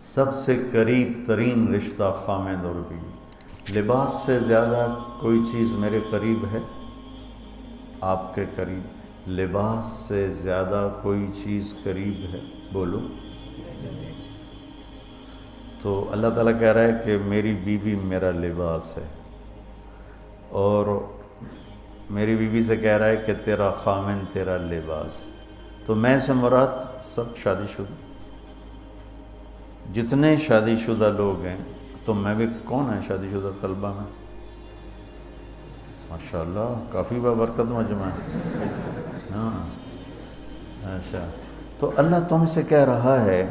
سب سے قریب ترین رشتہ خامند اور بیوی۔ لباس سے زیادہ کوئی چیز میرے قریب ہے؟ آپ کے قریب لباس سے زیادہ کوئی چیز قریب ہے؟ بولو۔ تو اللہ تعالیٰ کہہ رہا ہے کہ میری بیوی میرا لباس ہے، اور میری بیوی سے کہہ رہا ہے کہ تیرا خامند تیرا لباس۔ تو میں سے مراد سب شادی شدہ، جتنے شادی شدہ لوگ ہیں، تو میں بھی کون ہے شادی شدہ طلبہ میں؟ ماشاءاللہ کافی بابرکت مجمع ہے۔ ہاں اچھا، تو اللہ تم سے کہہ رہا ہے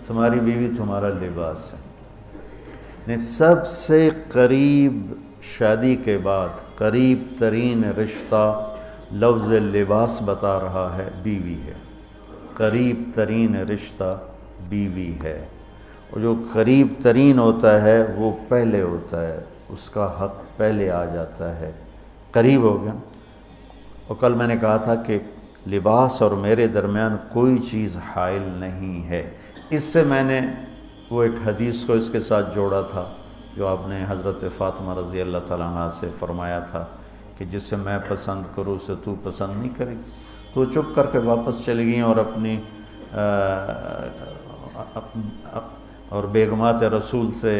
تمہاری بیوی تمہارا لباس ہے۔ سب سے قریب شادی کے بعد قریب ترین رشتہ لفظ لباس بتا رہا ہے بیوی ہے، قریب ترین رشتہ بیوی ہے، اور جو قریب ترین ہوتا ہے وہ پہلے ہوتا ہے، اس کا حق پہلے آ جاتا ہے، قریب ہو گیا۔ اور کل میں نے کہا تھا کہ لباس اور میرے درمیان کوئی چیز حائل نہیں ہے۔ اس سے میں نے وہ ایک حدیث کو اس کے ساتھ جوڑا تھا جو آپ نے حضرت فاطمہ رضی اللہ تعالیٰ عنہ سے فرمایا تھا کہ جسے میں پسند کروں اسے تو پسند نہیں کرے گی۔ تو چپ کر کے واپس چلی گئیں اور اپنی اور بیگمات رسول سے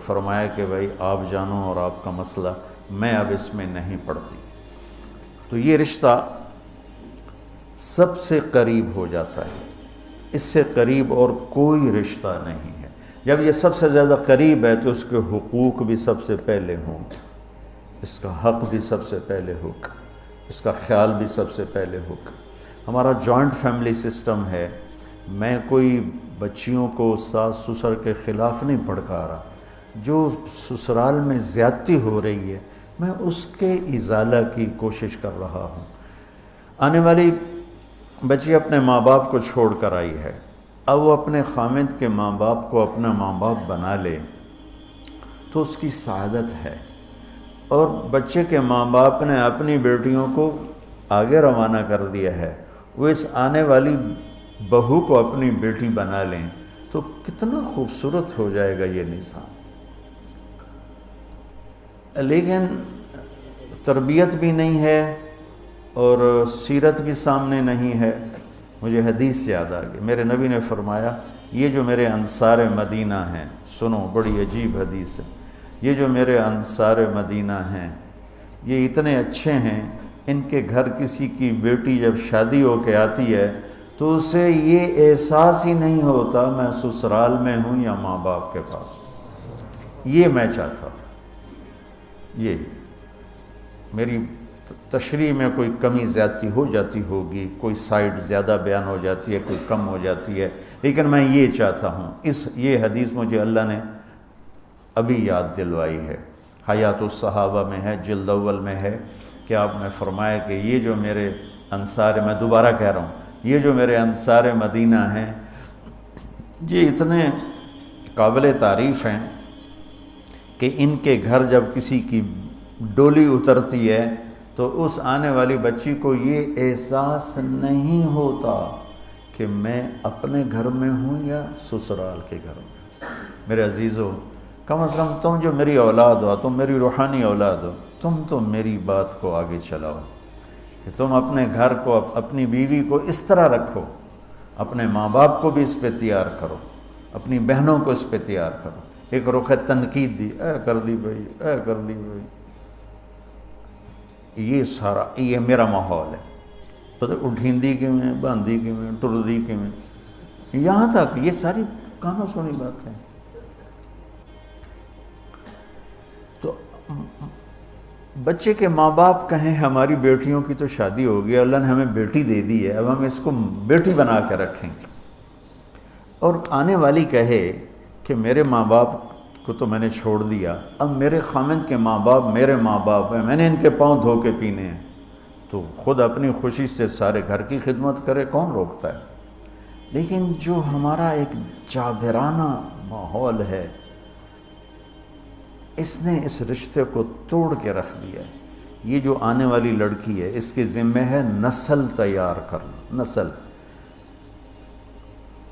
فرمایا کہ بھائی آپ جانو اور آپ کا مسئلہ، میں اب اس میں نہیں پڑتی۔ تو یہ رشتہ سب سے قریب ہو جاتا ہے، اس سے قریب اور کوئی رشتہ نہیں ہے۔ جب یہ سب سے زیادہ قریب ہے تو اس کے حقوق بھی سب سے پہلے ہوں گے، اس کا حق بھی سب سے پہلے ہوگا، اس کا خیال بھی سب سے پہلے ہوگا۔ ہمارا جوائنٹ فیملی سسٹم ہے، میں کوئی بچیوں کو ساس سسر کے خلاف نہیں بھڑکا رہا، جو سسرال میں زیادتی ہو رہی ہے میں اس کے ازالہ کی کوشش کر رہا ہوں۔ آنے والی بچی اپنے ماں باپ کو چھوڑ کر آئی ہے، اب وہ اپنے خامند کے ماں باپ کو اپنا ماں باپ بنا لے تو اس کی سعادت ہے، اور بچے کے ماں باپ نے اپنی بیٹیوں کو آگے روانہ کر دیا ہے، وہ اس آنے والی بہو کو اپنی بیٹی بنا لیں تو کتنا خوبصورت ہو جائے گا یہ نظام۔ لیکن تربیت بھی نہیں ہے اور سیرت بھی سامنے نہیں ہے۔ مجھے حدیث یاد آ گئی، میرے نبی نے فرمایا یہ جو میرے انصار مدینہ ہیں، سنو بڑی عجیب حدیث ہے، یہ جو میرے انصار مدینہ ہیں یہ اتنے اچھے ہیں، ان کے گھر کسی کی بیٹی جب شادی ہو کے آتی ہے تو اسے یہ احساس ہی نہیں ہوتا میں سسرال میں ہوں یا ماں باپ کے پاس ہوں۔ یہ میں چاہتا ہوں، یہ میری تشریح میں کوئی کمی زیادتی ہو جاتی ہوگی، کوئی سائڈ زیادہ بیان ہو جاتی ہے، کوئی کم ہو جاتی ہے، لیکن میں یہ چاہتا ہوں۔ یہ حدیث مجھے اللہ نے ابھی یاد دلوائی ہے، حیات الصحابہ میں ہے، جلد اول میں ہے، کہ آپ نے فرمایا کہ یہ جو میرے انصار، میں دوبارہ کہہ رہا ہوں، یہ جو میرے انصار مدینہ ہیں یہ اتنے قابل تعریف ہیں کہ ان کے گھر جب کسی کی ڈولی اترتی ہے تو اس آنے والی بچی کو یہ احساس نہیں ہوتا کہ میں اپنے گھر میں ہوں یا سسرال کے گھر میں۔ میرے عزیزو، کم از کم تم جو میری اولاد ہو، تم میری روحانی اولاد ہو، تم تو میری بات کو آگے چلاؤ کہ تم اپنے گھر کو، اپنی بیوی کو اس طرح رکھو، اپنے ماں باپ کو بھی اس پہ تیار کرو، اپنی بہنوں کو اس پہ تیار کرو۔ ایک رخ تنقید دی، اے کر دی بھائی، اے کر دی بھائی، یہ سارا یہ میرا ماحول ہے۔ پتہ اٹھیندی کے میں، باندھی کے میں، ٹردی کے میں، یہاں تک یہ ساری کہاں سنی بات ہے۔ تو بچے کے ماں باپ کہیں ہماری بیٹیوں کی تو شادی ہو گئی، اللہ نے ہمیں بیٹی دے دی ہے، اب ہم اس کو بیٹی بنا کے رکھیں گے، اور آنے والی کہے کہ میرے ماں باپ کو تو میں نے چھوڑ دیا، اب میرے خامند کے ماں باپ میرے ماں باپ ہیں، میں نے ان کے پاؤں دھو کے پینے ہیں، تو خود اپنی خوشی سے سارے گھر کی خدمت کرے، کون روکتا ہے؟ لیکن جو ہمارا ایک جابرانہ ماحول ہے اس نے اس رشتے کو توڑ کے رکھ دیا ہے۔ یہ جو آنے والی لڑکی ہے اس کے ذمہ ہے نسل تیار کرنا، نسل۔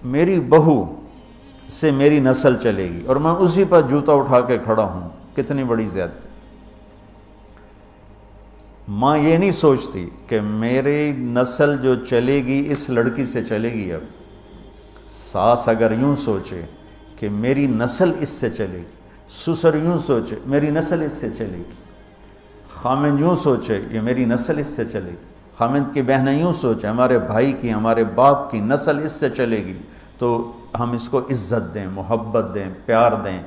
میری بہو سے میری نسل چلے گی، اور میں اسی پر جوتا اٹھا کے کھڑا ہوں۔ کتنی بڑی زیادتی۔ ماں یہ نہیں سوچتی کہ میری نسل جو چلے گی اس لڑکی سے چلے گی۔ اب ساس اگر یوں سوچے کہ میری نسل اس سے چلے گی، سسر یوں سوچے میری نسل اس سے چلے گی، خامند یوں سوچے یہ میری نسل اس سے چلے گی، خامند کی بہنیں یوں سوچیں ہمارے بھائی کی، ہمارے باپ کی نسل اس سے چلے گی، تو ہم اس کو عزت دیں، محبت دیں، پیار دیں۔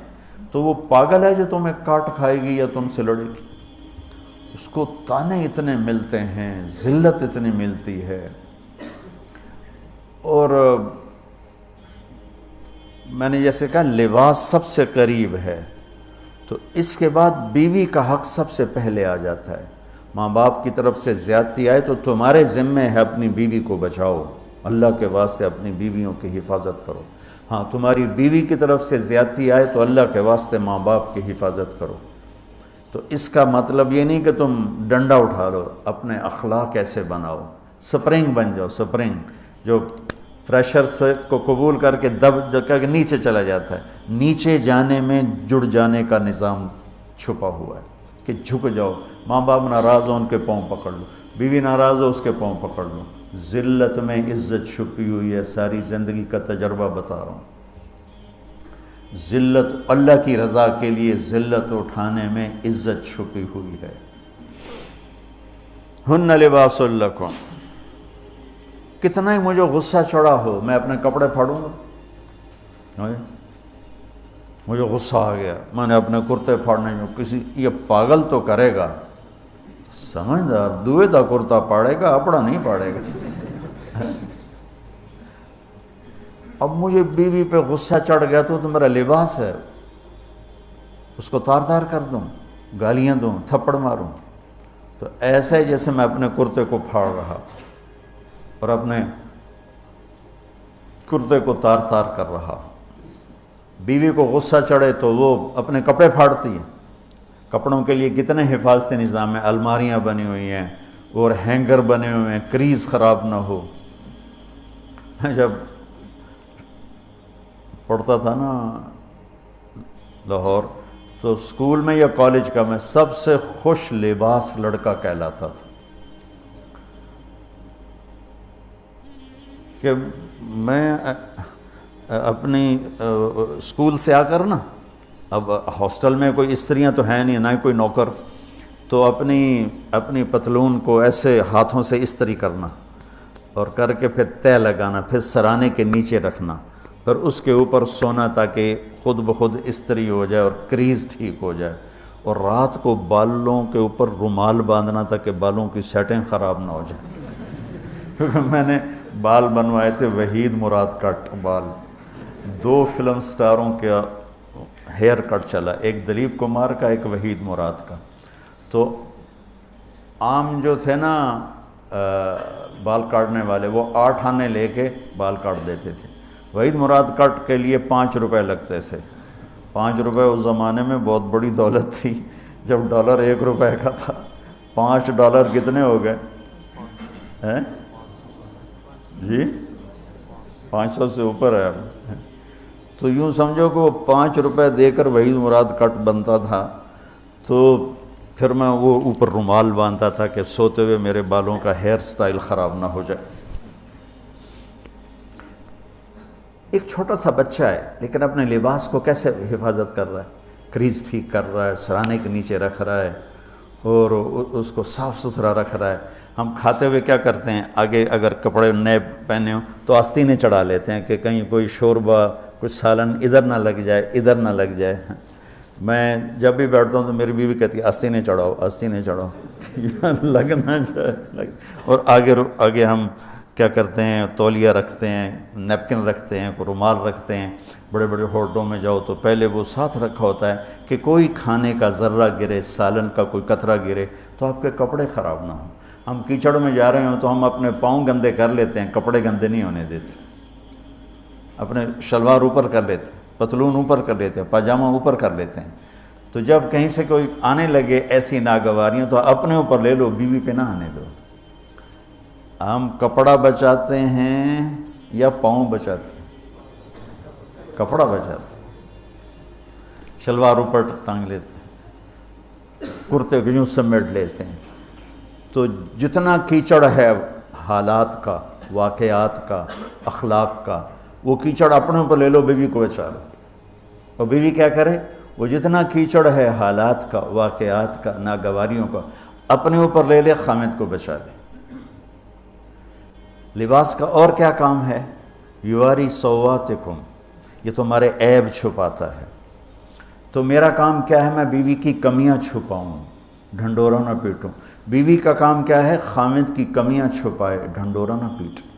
تو وہ پاگل ہے جو تمہیں کاٹ کھائے گی یا تم سے لڑے گی؟ اس کو تانے اتنے ملتے ہیں، ذلت اتنی ملتی ہے۔ اور میں نے جیسے کہا لباس سب سے قریب ہے، تو اس کے بعد بیوی کا حق سب سے پہلے آ جاتا ہے۔ ماں باپ کی طرف سے زیادتی آئے تو تمہارے ذمے ہے اپنی بیوی کو بچاؤ، اللہ کے واسطے اپنی بیویوں کی حفاظت کرو۔ ہاں تمہاری بیوی کی طرف سے زیادتی آئے تو اللہ کے واسطے ماں باپ کی حفاظت کرو۔ تو اس کا مطلب یہ نہیں کہ تم ڈنڈا اٹھا لو، اپنے اخلاق ایسے بناؤ، سپرنگ بن جاؤ، سپرنگ جو فریشر سے کو قبول کر کے دب کر کے نیچے چلا جاتا ہے، نیچے جانے میں جڑ جانے کا نظام چھپا ہوا ہے کہ جھک جاؤ۔ ماں باپ ناراض ہو ان کے پاؤں پکڑ لو، بیوی ناراض ہو اس کے پاؤں پکڑ لو۔ ذلت میں عزت چھپی ہوئی ہے، ساری زندگی کا تجربہ بتا رہا ہوں۔ ذلت اللہ کی رضا کے لیے ذلت اٹھانے میں عزت چھپی ہوئی ہے۔ ہن لباس لکم، کتنا ہی مجھے غصہ چڑھا ہو میں اپنے کپڑے پھاڑوں گا؟ مجھے غصہ آ گیا، میں نے اپنے کرتے پھاڑنے میں کسی یہ پاگل تو کرے گا، سمجھدار دوئے دا کرتا پاڑے گا، اپنا نہیں پاڑے گا۔ اب مجھے بیوی پہ غصہ چڑھ گیا تو میرا لباس ہے، اس کو تار تار کر دوں، گالیاں دوں، تھپڑ ماروں؟ تو ایسا ہی جیسے میں اپنے کرتے کو پھاڑ رہا اور اپنے کرتے کو تار تار کر رہا۔ بیوی کو غصہ چڑھے تو وہ اپنے کپڑے پھاڑتی ہے۔ کپڑوں کے لیے کتنے حفاظتی نظام ہیں، الماریاں بنی ہوئی ہیں اور ہینگر بنے ہوئے ہیں، کریز خراب نہ ہو۔ میں جب پڑھتا تھا نا لاہور، تو اسکول میں یا کالج کا میں سب سے خوش لباس لڑکا کہلاتا تھا، کہ میں اپنی اسکول سے آ کر نا، اب ہاسٹل میں کوئی استریاں تو ہیں نہیں، نہ ہی کوئی نوکر، تو اپنی پتلون کو ایسے ہاتھوں سے استری کرنا اور کر کے پھر تہ لگانا، پھر سرانے کے نیچے رکھنا، پھر اس کے اوپر سونا تاکہ خود بخود استری ہو جائے اور کریز ٹھیک ہو جائے، اور رات کو بالوں کے اوپر رومال باندھنا تاکہ بالوں کی سیٹنگ خراب نہ ہو جائے۔ کیونکہ میں نے بال بنوائے تھے وحید مراد کٹ بال، 2 فلم سٹاروں کا ہیئر کٹ چلا، ایک دلیپ کمار کا، ایک وحید مراد کا۔ تو عام جو تھے نا بال کاٹنے والے، وہ 8 آنے لے کے بال کاٹ دیتے تھے۔ وحید مراد کٹ کے لیے 5 روپے لگتے تھے۔ 5 روپے اس زمانے میں بہت بڑی دولت تھی، جب ڈالر 1 روپے کا تھا۔ $5 کتنے ہو گئے ہیں جی؟ 500 سے اوپر ہے۔ تو یوں سمجھو کہ وہ 5 روپے دے کر وحید مراد کٹ بنتا تھا، تو پھر میں وہ اوپر رومال باندھتا تھا کہ سوتے ہوئے میرے بالوں کا ہیئر سٹائل خراب نہ ہو جائے۔ ایک چھوٹا سا بچہ ہے لیکن اپنے لباس کو کیسے حفاظت کر رہا ہے، کریز ٹھیک کر رہا ہے، سرانے کے نیچے رکھ رہا ہے اور اس کو صاف ستھرا رکھ رہا ہے۔ ہم کھاتے ہوئے کیا کرتے ہیں، آگے اگر کپڑے نئے پہنے ہوں تو آستینے چڑھا لیتے ہیں کہ کہیں کوئی شوربہ کچھ سالن ادھر نہ لگ جائے، ادھر نہ لگ جائے۔ میں جب بھی بیٹھتا ہوں تو میری بیوی کہتی ہے آستینے چڑھاؤ، آستینے چڑھاؤ، لگ نہ جائے۔ اور آگے ہم کیا کرتے ہیں، تولیہ رکھتے ہیں، نیپکن رکھتے ہیں، رومال رکھتے ہیں۔ بڑے بڑے ہوٹلوں میں جاؤ تو پہلے وہ ساتھ رکھا ہوتا ہے کہ کوئی کھانے کا ذرہ گرے، سالن کا کوئی قطرہ گرے تو آپ کے کپڑے خراب نہ ہوں۔ ہم کیچڑ میں جا رہے ہوں تو ہم اپنے پاؤں گندے کر لیتے ہیں، کپڑے گندے نہیں ہونے دیتے۔ اپنے شلوار اوپر کر لیتے ہیں، پتلون اوپر کر لیتے ہیں، پاجامہ اوپر کر لیتے ہیں۔ تو جب کہیں سے کوئی آنے لگے ایسی ناگواریاں تو اپنے اوپر لے لو، بیوی پہ نہ آنے دو۔ ہم کپڑا بچاتے ہیں یا پاؤں بچاتے ہیں؟ کپڑا بچاتے ہیں، شلوار اوپر ٹانگ لیتے ہیں، کرتے کو یوں سمیٹ لیتے ہیں. تو جتنا کیچڑ ہے حالات کا، واقعات کا، اخلاق کا، وہ کیچڑ اپنے اوپر لے لو، بیوی کو بچا لو. اور بیوی کیا کرے؟ وہ جتنا کیچڑ ہے حالات کا، واقعات کا، ناگواریوں کا، اپنے اوپر لے لے، خامد کو بچا لے. لباس کا اور کیا کام ہے؟ یواری سواتکم، یہ تمہارے عیب چھپاتا ہے. تو میرا کام کیا ہے؟ میں بیوی کی کمیاں چھپاؤں، ڈھنڈورا نہ پیٹوں. بیوی کا کام کیا ہے؟ خامد کی کمیاں چھپائے، ڈھنڈورا نہ پیٹے.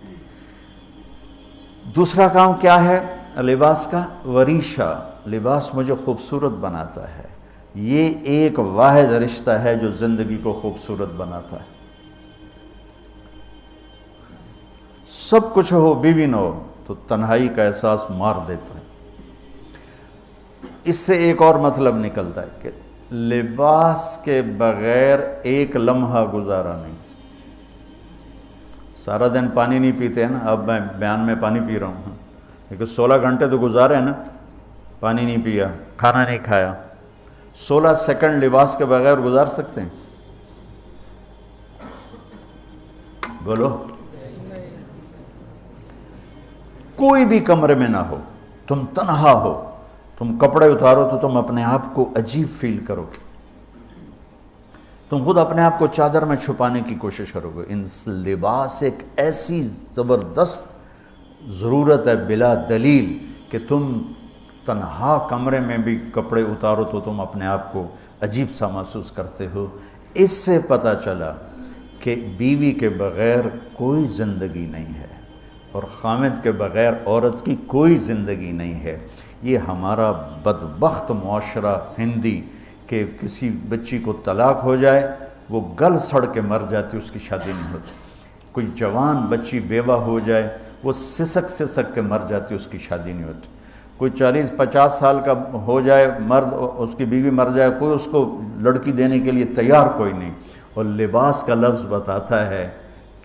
دوسرا کام کیا ہے لباس کا؟ وریشہ، لباس مجھے خوبصورت بناتا ہے. یہ ایک واحد رشتہ ہے جو زندگی کو خوبصورت بناتا ہے. سب کچھ ہو، بیوی نہ ہو تو تنہائی کا احساس مار دیتا ہے. اس سے ایک اور مطلب نکلتا ہے کہ لباس کے بغیر ایک لمحہ گزارا نہیں. سارا دن پانی نہیں پیتے ہیں نا، اب میں بیان میں پانی پی رہا ہوں، لیکن 16 گھنٹے تو گزارے ہیں نا، پانی نہیں پیا، کھانا نہیں کھایا. 16 سیکنڈ لباس کے بغیر گزار سکتے ہیں؟ بولو. کوئی بھی کمرے میں نہ ہو، تم تنہا ہو، تم کپڑے اتارو تو تم اپنے آپ کو عجیب فیل کرو گے. تم خود اپنے آپ کو چادر میں چھپانے کی کوشش کرو گے. ان لباس ایک ایسی زبردست ضرورت ہے بلا دلیل کہ تم تنہا کمرے میں بھی کپڑے اتارو تو تم اپنے آپ کو عجیب سا محسوس کرتے ہو. اس سے پتہ چلا کہ بیوی کے بغیر کوئی زندگی نہیں ہے اور خامد کے بغیر عورت کی کوئی زندگی نہیں ہے. یہ ہمارا بدبخت معاشرہ ہندی کہ کسی بچی کو طلاق ہو جائے وہ گل سڑ کے مر جاتی، اس کی شادی نہیں ہوتی. کوئی جوان بچی بیوہ ہو جائے وہ سسک سسک کے مر جاتی، اس کی شادی نہیں ہوتی. کوئی 40-50 سال کا ہو جائے مرد، اس کی بیوی مر جائے، کوئی اس کو لڑکی دینے کے لیے تیار کوئی نہیں. اور لباس کا لفظ بتاتا ہے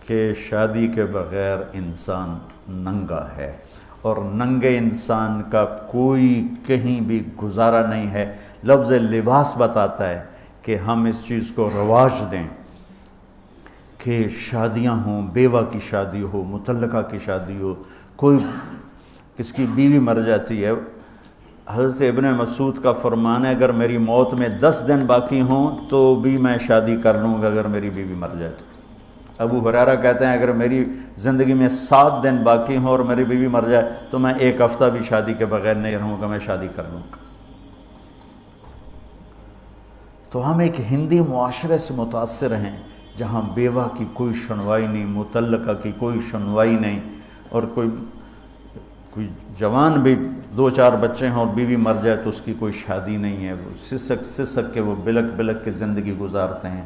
کہ شادی کے بغیر انسان ننگا ہے، اور ننگے انسان کا کوئی کہیں بھی گزارا نہیں ہے. لفظ لباس بتاتا ہے کہ ہم اس چیز کو رواج دیں کہ شادیاں ہوں، بیوہ کی شادی ہو، مطلقہ کی شادی ہو. کوئی کس کی بیوی مر جاتی ہے، حضرت ابن مسعود کا فرمان ہے اگر میری موت میں 10 دن باقی ہوں تو بھی میں شادی کر لوں گا اگر میری بیوی مر جائے تو. ابو ہریرہ کہتے ہیں اگر میری زندگی میں 7 دن باقی ہوں اور میری بیوی مر جائے تو میں 1 ہفتہ بھی شادی کے بغیر نہیں رہوں گا، میں شادی کر لوں گا. تو ہم ایک ہندی معاشرے سے متاثر ہیں جہاں بیوہ کی کوئی سنوائی نہیں، مطلقہ کی کوئی سنوائی نہیں، اور کوئی جوان بھی 2-4 بچے ہیں اور بیوی مر جائے تو اس کی کوئی شادی نہیں ہے. وہ سسک سسک کے وہ بلک بلک کے زندگی گزارتے ہیں.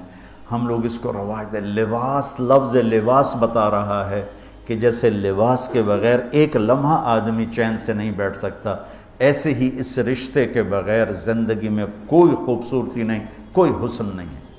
ہم لوگ اس کو رواج دیں. لباس، لفظ لباس بتا رہا ہے کہ جیسے لباس کے بغیر ایک لمحہ آدمی چین سے نہیں بیٹھ سکتا، ایسے ہی اس رشتے کے بغیر زندگی میں کوئی خوبصورتی نہیں، کوئی حسن نہیں ہے.